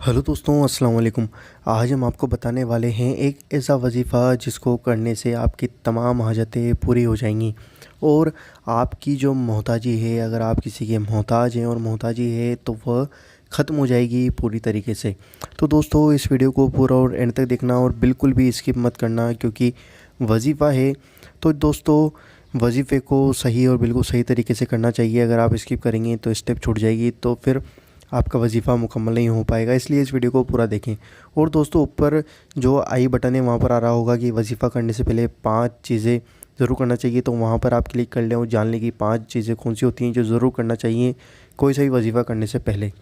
Hello दोस्तों, अस्सलाम वालेकुम। आज हम आपको बताने वाले हैं एक ऐसा वजीफ़ा जिसको करने से आपकी तमाम हाजतें पूरी हो जाएंगी और आपकी जो मोहताजी है, अगर आप किसी के मोहताज हैं और मोहताजी है तो वह ख़त्म हो जाएगी पूरी तरीके से। तो दोस्तों, इस वीडियो को पूरा और एंड तक देखना और बिल्कुल भी स्किप मत करना, क्योंकि वजीफ़ा है तो दोस्तों वजीफ़े को सही और बिल्कुल सही तरीके से करना चाहिए। अगर आप स्किप करेंगे तो स्टेप छूट जाएगी, तो फिर आपका वजीफ़ा मुकम्मल नहीं हो पाएगा। इसलिए इस वीडियो को पूरा देखें। और दोस्तों, ऊपर जो आई बटन है वहाँ पर आ रहा होगा कि वजीफ़ा करने से पहले 5 चीज़ें ज़रूर करना चाहिए, तो वहाँ पर आप क्लिक कर लें और जान लें कि 5 चीज़ें कौन सी होती हैं जो ज़रूर करना चाहिए कोई सा भी वजीफ़ा करने से पहले।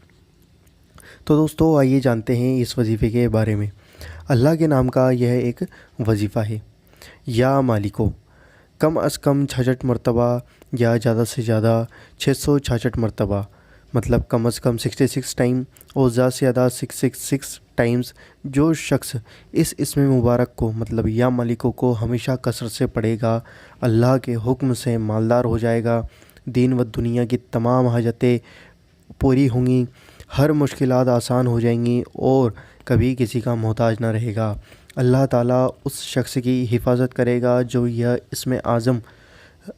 तो दोस्तों, आइए जानते हैं इस वजीफ़े के बारे में। अल्लाह के नाम का यह एक वजीफ़ा है। या मालिको, कम अज़ कम 66 मरतबा या ज़्यादा से ज़्यादा 666 मरतबा, मतलब कम अज़ कम 66 टाइम और ज़्यादा से ज़्यादा 666 टाइम्स जो शख्स इस इस्म मुबारक को, मतलब या मालिको को हमेशा कसरत से पढ़ेगा, अल्लाह के हुक्म से मालदार हो जाएगा। दीन व दुनिया की तमाम हाजतें पूरी होंगी, हर मुश्किलात आसान हो जाएंगी और कभी किसी का मोहताज ना रहेगा। अल्लाह ताला उस शख्स की हिफाजत करेगा जो यह इसमें आज़म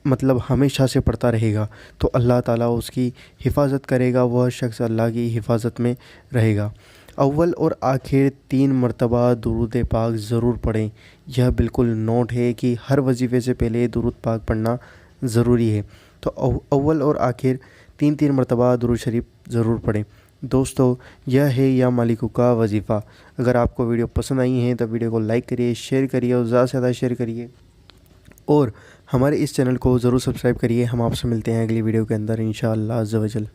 मतलब हमेशा से पढ़ता रहेगा, तो अल्लाह ताला उसकी हिफाजत करेगा, वह शख्स अल्लाह की हिफाजत में रहेगा। अव्वल और आखिर 3 मरतबा दुरूद पाक ज़रूर पढ़ें। यह बिल्कुल नोट है कि हर वजीफ़े से पहले दुरूद पाक पढ़ना ज़रूरी है। तो अव्वल और आखिर 3 मरतबा दुरूद शरीफ ज़रूर पढ़ें। दोस्तों, यह है या मालिकू का वजीफ़ा। अगर आपको वीडियो पसंद आई है तो वीडियो को लाइक करिए, शेयर करिए और ज़्यादा से ज़्यादा शेयर करिए और हमारे इस चैनल को ज़रूर सब्सक्राइब करिए। हम आपसे मिलते हैं अगली वीडियो के अंदर इंशाअल्लाह अज़्ज़ व जल।